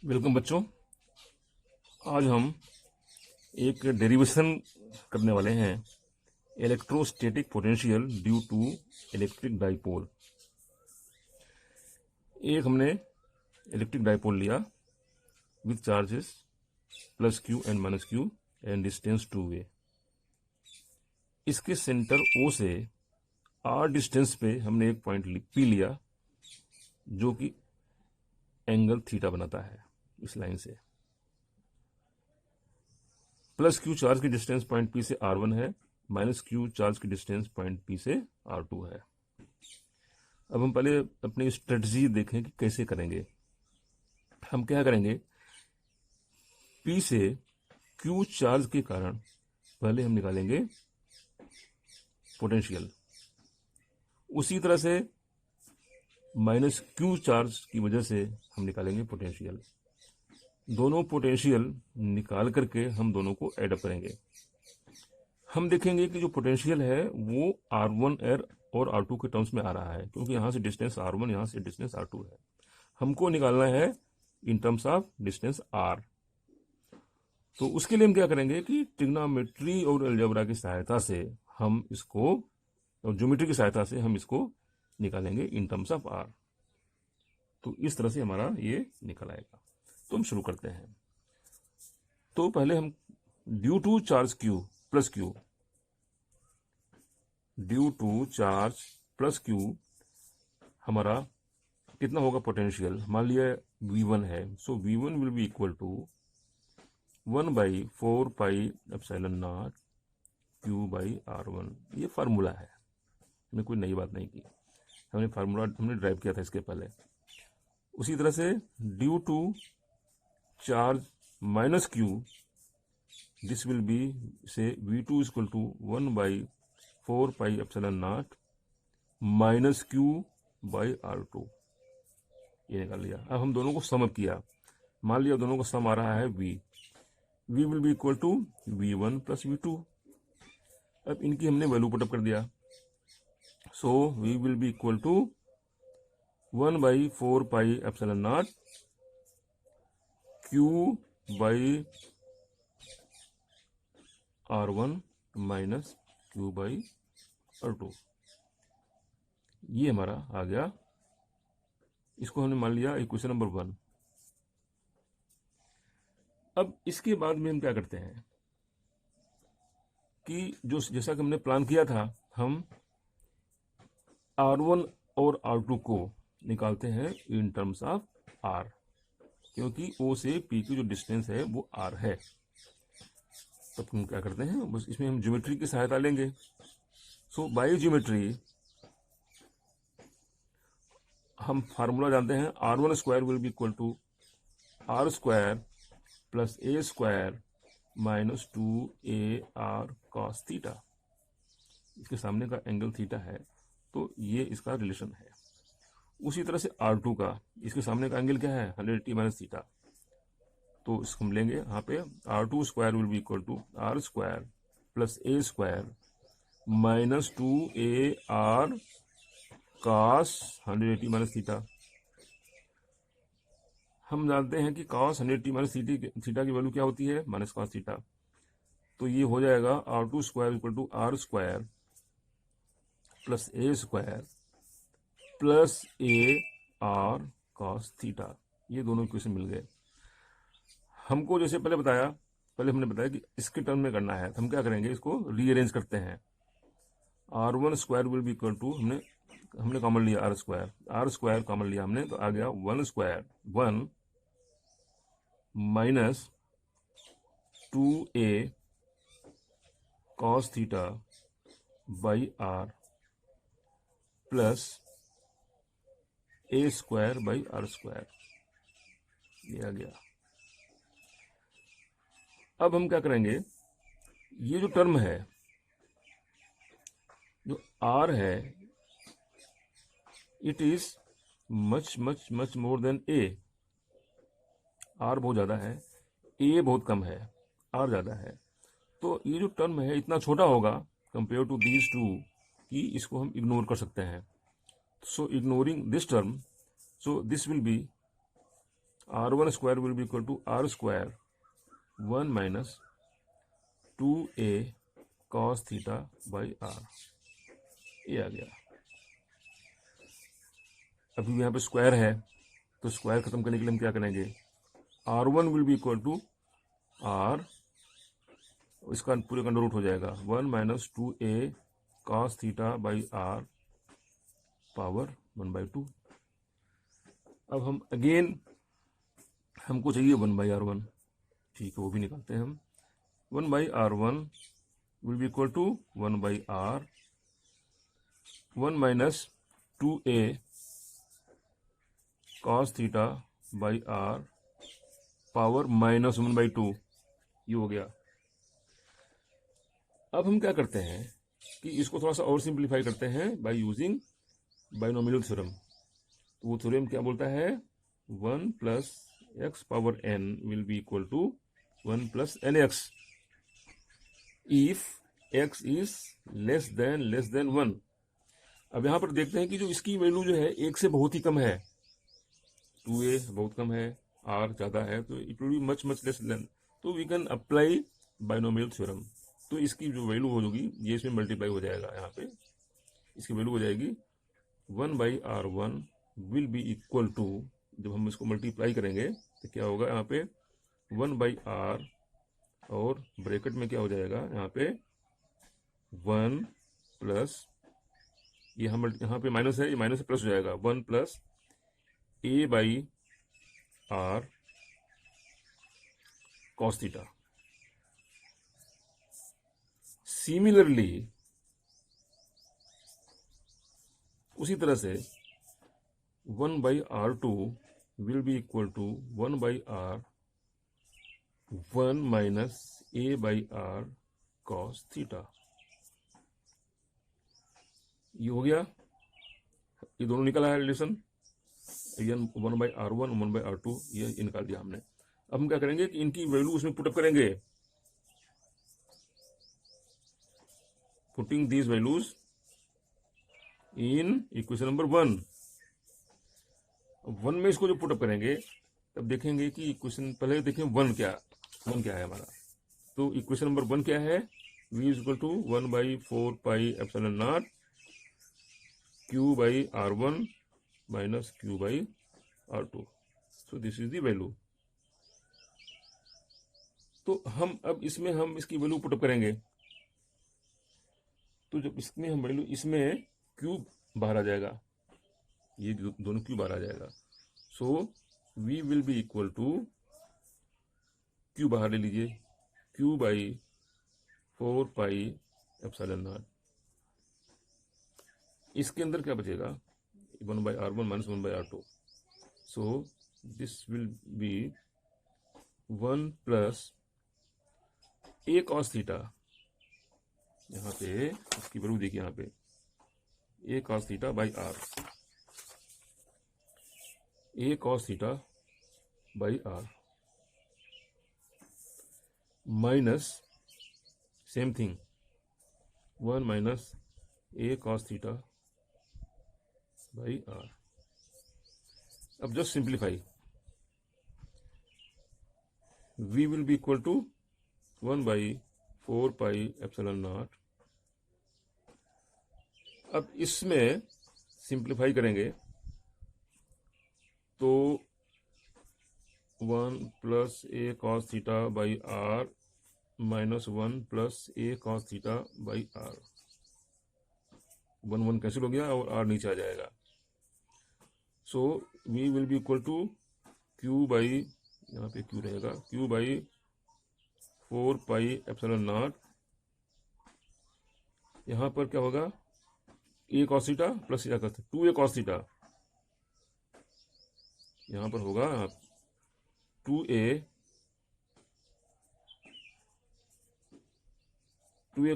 Welcome बच्चों। आज हम एक डेरिवेशन करने वाले हैं electrostatic potential due to electric dipole. एक हमने इलेक्ट्रिक डाइपोल लिया with charges plus q and minus q and distance 2a। इसके सेंटर O से r डिस्टेंस पे हमने एक पॉइंट P लिया जो कि एंगल थीटा बनाता है इस लाइन से। प्लस क्यू चार्ज की डिस्टेंस पॉइंट P से r1 है, माइनस क्यू चार्ज की डिस्टेंस पॉइंट P से r2 है। अब हम पहले अपनी स्ट्रेटजी देखें कि कैसे करेंगे। हम क्या करेंगे, P से Q चार्ज के कारण पहले हम निकालेंगे पोटेंशियल, उसी तरह से माइनस Q चार्ज की वजह से हम निकालेंगे पोटेंशियल। दोनों पोटेंशियल निकाल करके हम दोनों को ऐड अप करेंगे। हम देखेंगे कि जो पोटेंशियल है वो R1 और R2 के टर्म्स में आ रहा है, क्योंकि यहाँ से डिस्टेंस R1, यहाँ से डिस्टेंस R2 है। हमको निकालना है in terms of distance R। तो उसके लिए हम क्या करेंगे कि ट्रिग्नोमेट्री और अलजेब्रा की सहायता से हम इसको, और ज्योमेट्री की सहायता से हम इसको निकालेंगे इन टर्म्स ऑफ R। तो इस तरह से हमारा ये निकल आएगा। तो हम शुरू करते हैं। तो पहले हम due to charge Q plus Q, due to charge plus Q हमारा कितना होगा पोटेंशियल, मान लिया V1 है। So V1 will be equal to 1/4πε0 Q/R1। ये फार्मूला है, हमने कोई नई बात नहीं की, हमने फार्मूला ड्राइव किया था इसके पहले। उसी तरह से due to charge minus Q, this will be say V2 equal to 1/4πε0 minus Q/R2। ये निकाल लिया। अब हम दोनों को सम अप किया, मान लिया दोनों का सम आ रहा है V will be equal to V1 plus V2। अब इनकी हमने वैल्यू पुटअप कर दिया। So V will be equal to 1/4πε0 Q/R1 minus Q/R2। ये हमारा आ गया। इसको हमने मान लिया इक्वेशन नंबर 1। अब इसके बाद में हम क्या करते हैं कि जो जैसा कि हमने प्लान किया था, हम R1 और R2 को निकालते हैं इन टर्म्स ऑफ R, क्योंकि O से P की जो डिस्टेंस है वो R है। तब हम क्या करते हैं, बस इसमें हम ज्योमेट्री की सहायता लेंगे। सो बाय ज्योमेट्री हम फार्मूला जानते हैं, R1 square will be equal to R square plus A square minus 2AR cos theta. इसके सामने का एंगल थीटा है, तो ये इसका रिलेशन है। उसी तरह से R2 का, इसके सामने का एंगल क्या है, 180 माइनस थीटा। तो इसको हम लेंगे यहाँ पे, R2 square will be equal to R square plus A square minus 2AR cos 180 minus theta. हम जानते हैं कि cos 180 माइनस थीटा की वैल्यू क्या होती है, माइनस cos थीटा। तो ये हो जाएगा R2 square equal to R square plus A square plus AR cos theta. ये दोनों इक्वेशन मिल गए हमको। जैसे पहले हमने बताया कि इसके टर्म में करना है, तो हम क्या करेंगे, इसको रीअरेंज करते हैं। R1 square will be equal to, हमने कॉमन लिया R स्क्वायर कॉमन लिया हमने, तो आ गया 1 square 1 minus 2A cos theta by R plus A square by R square. ये आ गया। अब हम क्या करेंगे, ये जो टर्म है, जो R है, it is much much much more than A। R बहुत ज़्यादा है, A बहुत कम है, R ज़्यादा है। तो ये जो टर्म है इतना छोटा होगा कंपेयर टू दीज टू कि इसको हम इग्नोर कर सकते हैं। So ignoring this term, so this will be R1 square will be equal to R square 1 minus 2a cos theta by R, ये आ गया। अभी यहाँ पे स्क्वायर है तो स्क्वायर खत्म करने के लिए हम क्या करेंगे, R1 will be equal to R, इसका पूरे का अंडर रूट हो जाएगा 1 minus 2a cos theta by R power 1/2। अब हम अगेन हमको चाहिए 1/R1, ठीक है वो भी निकालते हैं हम। 1/R1 will be equal to 1/R 1 minus 2a cos theta by R power minus 1/2, ये हो गया। अब हम क्या करते हैं कि इसको थोड़ा सा और सिंप्लीफाई करते हैं बाय यूजिंग बाइनोमियल थ्योरम। तो वो थ्योरम क्या बोलता है, 1 plus x power n will be equal to 1 plus n x if x is less than 1। अब यहाँ पर देखते हैं कि जो इसकी वैल्यू जो है एक से बहुत ही कम है, 2a बहुत कम है, r ज़्यादा है, तो it will be much less than, तो we can apply binomial theorem. तो इसकी जो वैल्यू होगी ये इसमें मल्टीप्लाई हो जाएगा, यहाँ पे इसकी वैल्यू हो जाएगी 1/R1 will be equal to, जब हम इसको मल्टीप्लाई करेंगे तो क्या होगा यहाँ पे 1/R और ब्रैकेट में क्या हो जाएगा यहाँ पे 1 प्लस, ये हम यहाँ पे माइनस है, ये माइनस से प्लस हो जाएगा 1 plus a/R cos theta. Similarly उसी तरह से 1/R2 will be equal to 1/R 1 minus a/R cos theta, ये हो गया। ये दोनों निकला है रिलेशन, 1/R1 1/R2, ये निकाल दिया हमने। अब हम क्या करेंगे कि इनकी वैल्यू उसमें पुटअप करेंगे, putting these values in equation number 1। 1 में इसको जो पुटअप करेंगे तब देखेंगे कि इक्वेशन, पहले देखें 1 क्या है हमारा। तो इक्वेशन नंबर 1 क्या है, v is equal to 1/4 pi epsilon naught q/R1 minus q/R2। So this is the value. तो हम अब इसमें हम इसकी वैल्यू पुटअप करेंगे, तो जब इसमें हम वैल्यू, इसमें q बाहर आ जाएगा, ये दोनों q बाहर आ जाएगा। So v will be equal to, q बाहर ले लीजिए, q/4 पाई एप्सिलॉन नॉट, इसके अंदर क्या बचेगा 1/R1 minus 1/R2। So this will be 1 plus a cos theta, यहाँ पे इसकी वैल्यू देखिए, यहाँ पे a cos theta by R, a cos theta by R minus same thing 1 minus a cos theta by R। अब just simplify, v will be equal to 1/4 pi epsilon naught. अब इसमें simplify करेंगे तो 1 plus a cos theta by R minus 1 plus a cos theta by R, 1 cancel हो गया और R नीचे आ जाएगा। So v will be equal to q by, यहाँ पे q रहेगा, q/4 पाई एप्सिलॉन नॉट, यहाँ पर क्या होगा a cos theta plus 2a cos theta, यहाँ पर होगा 2a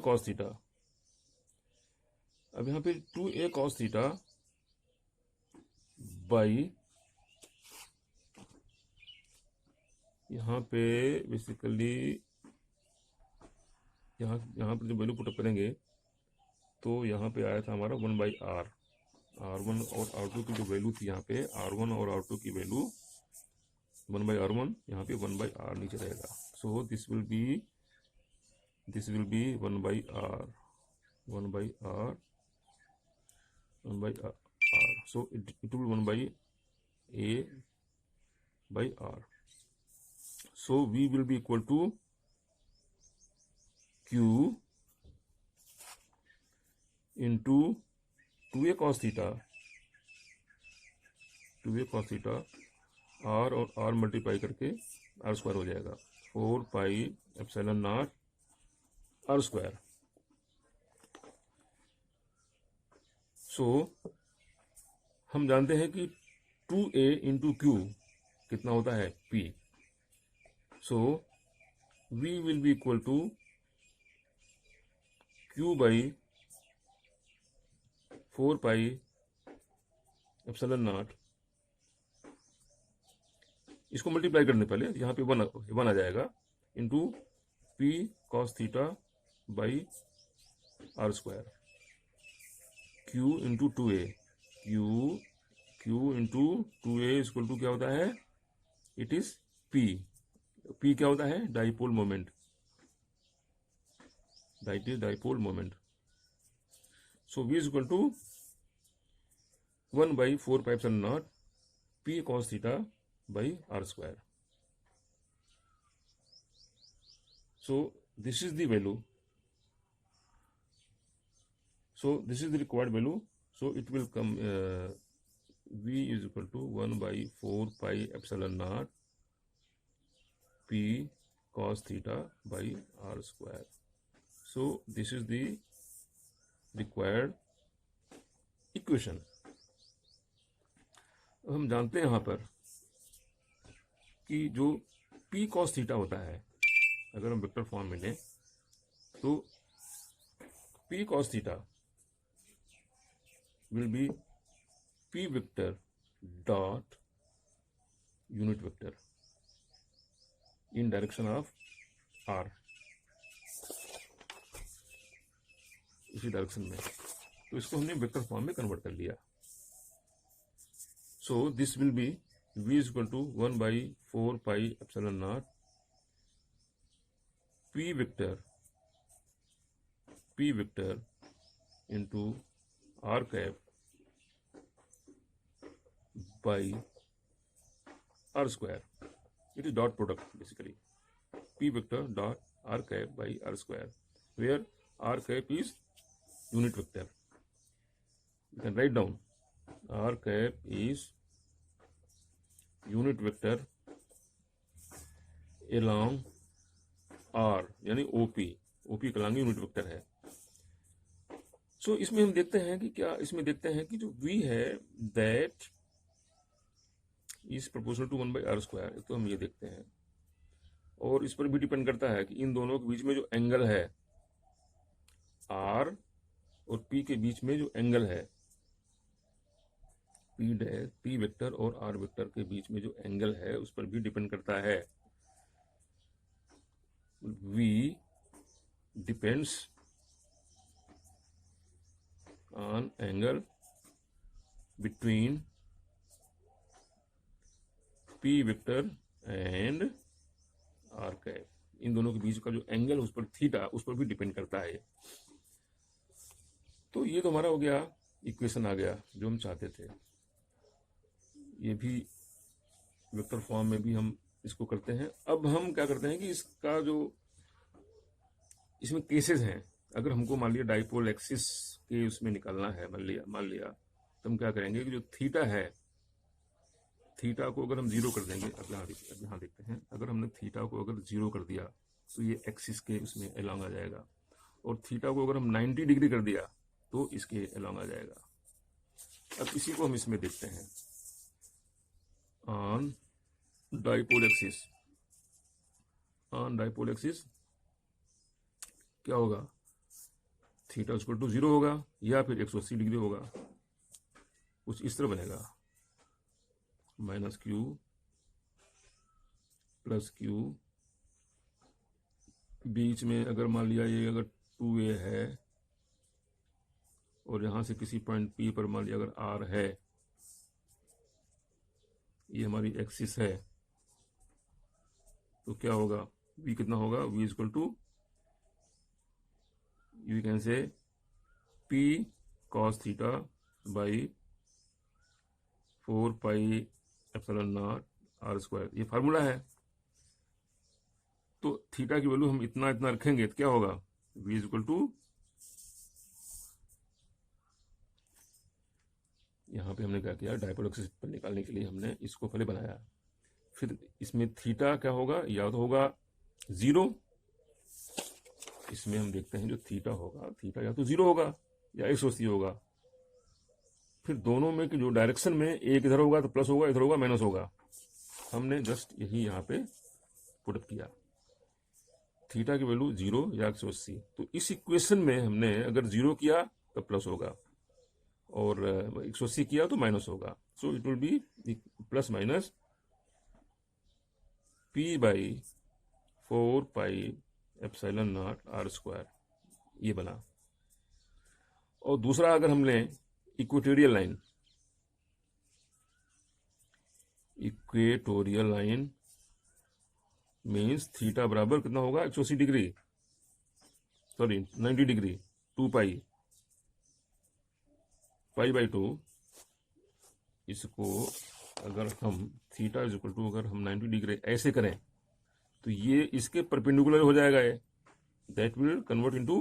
cos थीटा। अब यहाँ पे 2a cos थीटा बाई, यहाँ पे बेसिकली यहाँ पर जब वैल्यू पुटअप करेंगे तो यहाँ पे आया था हमारा 1/R, R1 और R2 की जो वैल्यू थी, यहाँ पे R1 और R2 की वैल्यू 1/r1, यहाँ पे 1/r नीचे रहेगा. सो this will B 1/r, 1/r, 1/r. So it will 1/a/r. So V will be equal to Q into 2a cos theta, r और r मल्टीप्लाई करके r स्क्वायर हो जाएगा. 4πε0 r स्क्वायर. सो हम जानते हैं कि 2a इंटू क्यू कितना होता है, p. So v will be equal to q by 4πε0. इसको मल्टीप्लाई करने पहले यहाँ पे वन आ जाएगा into p cos theta by r square. q into 2a, q into 2a equal to क्या होता है, इट इज p. p क्या होता है, dipole moment. So v is equal to 1/4πε0 p cos theta by r square. So this is the value. So this is the required value. So it will come v is equal to 1/4πε0 p cos theta by r square. So this is the required equation. हम जानते हैं यहाँ पर कि जो p cos theta होता है, अगर हम वेक्टर फॉर्म में लें तो p cos theta will be p vector dot unit vector in direction of r, इसी डायरेक्शन में. तो इसको हमने वेक्टर फॉर्म में कन्वर्ट कर लिया. सो this will B v is equal to 1/4πε0 p vector into r cap by r square. It is dot product basically. P vector dot r cap by r square, where r cap is unit vector. You can write down r cap is unit vector along r, यानी OP कहलाएंगे unit vector है. सो इसमें हम देखते हैं कि क्या, इसमें देखते हैं कि जो v है that is proportional to 1/r square. तो हम ये देखते हैं, और इस पर भी डिपेंड करता है कि इन दोनों के बीच में जो एंगल है r और p के बीच में जो एंगल है p वेक्टर और r वेक्टर के बीच में जो एंगल है उस पर भी डिपेंड करता है. v depends on angle between p vector and r cap. इन दोनों के बीच का जो एंगल उस पर थीटा, उस पर भी डिपेंड करता है. तो ये तो हमारा हो गया, इक्वेशन आ गया जो हम चाहते थे. ये भी वेक्टर फॉर्म में भी हम इसको करते हैं. अब हम क्या करते हैं कि इसका जो इसमें केसेस हैं, अगर हमको मान लिया डाइपोल एक्सिस के उसमें निकालना है, मान लिया तो हम क्या करेंगे कि जो थीटा है, थीटा को अगर हम जीरो कर देंगे, अब यहाँ देखते हैं, अगर हमने थीटा को अगर जीरो कर दिया तो ये एक्सिस के उसमें अलॉन्ग आ जाएगा, और थीटा को अगर हम 90 डिग्री कर दिया तो इसके अलॉन्ग आ जाएगा. अब इसी को हम इसमें देखते हैं ऑन डाइपोल एक्सिस. क्या होगा, थीटा इक्वल टू 0 होगा या फिर 180 डिग्री होगा. कुछ इस तरह बनेगा, -q + q, बीच में अगर मान लिया ये अगर 2a है और यहां से किसी पॉइंट p पर मान लिया अगर r है, ये हमारी एक्सिस है, तो क्या होगा, v कितना होगा, v equal to you can say p cos theta by 4 pi epsilon naught r square, ये फार्मूला है। तो थीटा की वैल्यू हम इतना इतना रखेंगे तो क्या होगा, v इक्वल टू, यहाँ पे हमने क्या किया, डायपोल एक्सिस पर निकालने के लिए हमने इसको पहले बनाया, फिर इसमें थीटा क्या होगा, या तो होगा 0, इसमें हम देखते हैं जो थीटा होगा, थीटा या तो 0 होगा या 180 होगा। फिर दोनों में कि जो डायरेक्शन में, एक इधर होगा तो प्लस होगा, इधर होगा माइनस होगा। हमने जस्ट यही यहाँ पे पुटअप किया, थीटा की वैल्यू 0 या 180। तो इस इक्वेशन में हमने अगर 0 किया तो प्लस होगा और 180 किया तो माइनस होगा। So it will B plus minus p by 4 pi epsilon naught r square, ये बना। और दूसरा अगर हम लें equatorial line, equatorial line means theta बराबर कितना होगा, 180 degree, sorry 90 degree, 2 pi, pi by 2। इसको अगर हम थीटा इज इक्वल टू, अगर हम 90 डिग्री ऐसे करें तो ये इसके परपेंडिकुलर हो जाएगा, ये that will convert into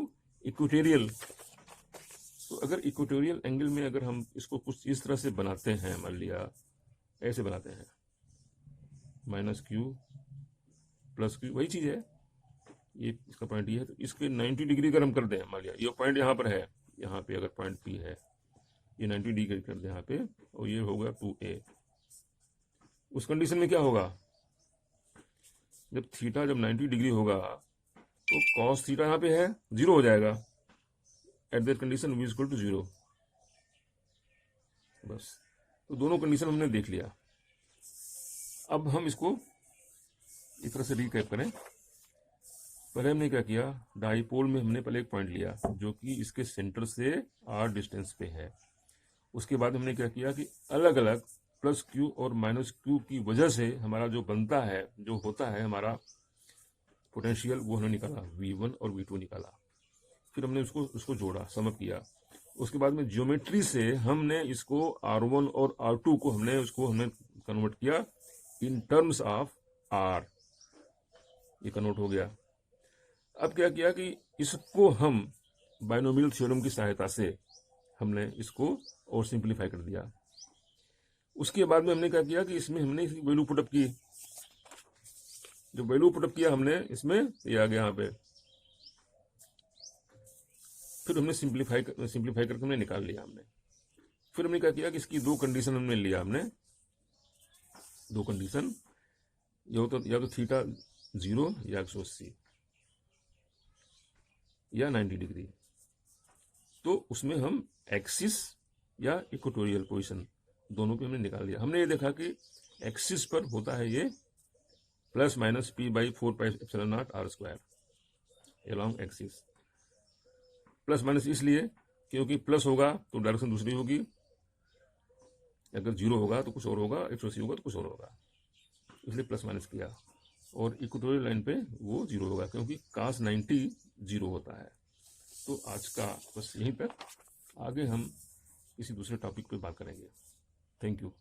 equatorial. तो अगर इक्वेटोरियल एंगल में अगर हम इसको कुछ इस तरह से बनाते हैं, मान लिया ऐसे बनाते हैं, माइनस क्यू प्लस क्यू, वही चीज है, ये इसका पॉइंट ये है। तो इसके 90 डिग्री अगर हम कर दें, मान लिया ये पॉइंट यहाँ पर है, यहाँ पे अगर पॉइंट पी है, ये 90 डिग्री कर दें यहाँ पे, और ये होगा 2a। उस कंडीशन में क्या होगा, जब थीटा जब 90 डिग्री होगा तो कॉस थीटा यहाँ पे है 0 हो जाएगा, at that condition v equal to 0। बस, तो दोनों कंडीशन हमने देख लिया। अब हम इसको इस तरह से रिकैप करें। पहले हमने क्या किया, डाइपोल में हमने पहले एक पॉइंट लिया जो कि इसके सेंटर से r डिस्टेंस पे है। उसके बाद हमने क्या किया कि अलग अलग प्लस क्यू और माइनस क्यू की वजह से हमारा जो बनता है, जो होता है हमारा पोटेंशियल, वो हमने निकाला, v1 और v2 निकाला। फिर हमने उसको जोड़ा, समअप किया। उसके बाद में ज्योमेट्री से हमने इसको r1 और r2 को हमने कन्वर्ट किया इन टर्म्स ऑफ r, ये कन्वर्ट हो गया। अब क्या किया कि इसको हम बाइनोमियल थ्योरम की सहायता से हमने इसको और सिंप्लीफाई कर दिया। उसके बाद में हमने क्या किया कि इसमें हमने वैल्यू पुटअप की, जो वैल्यू पुटअप किया हमने इसमें, ये आ गया यहाँ पे। फिर हमने सिंप्लीफाई करके हमने निकाल लिया हमने। फिर हमने क्या किया कि इसकी दो कंडीशन हमने लिया, हमने दो कंडीशन, या तो थीटा 0 या 180 या 90 डिग्री। तो उसमें हम एक्सिस या इक्वेटोरियल पोजीशन दोनों पे हमने निकाल लिया। हमने ये देखा कि एक्सिस पर होता है ये plus minus p by 4 pi epsilon naught r square along axis. Plus minus इसलिए क्योंकि प्लस होगा तो डायरेक्शन दूसरी होगी, अगर 0 होगा तो कुछ और होगा, 180 होगा तो कुछ और होगा, इसलिए प्लस माइनस किया। और इक्वेटोरियल लाइन पे वो 0 होगा क्योंकि cos 90 0 होता है। तो आज का बस यहीं तक, आगे हम किसी दूसरे टॉपिक पे बात करेंगे। Thank you.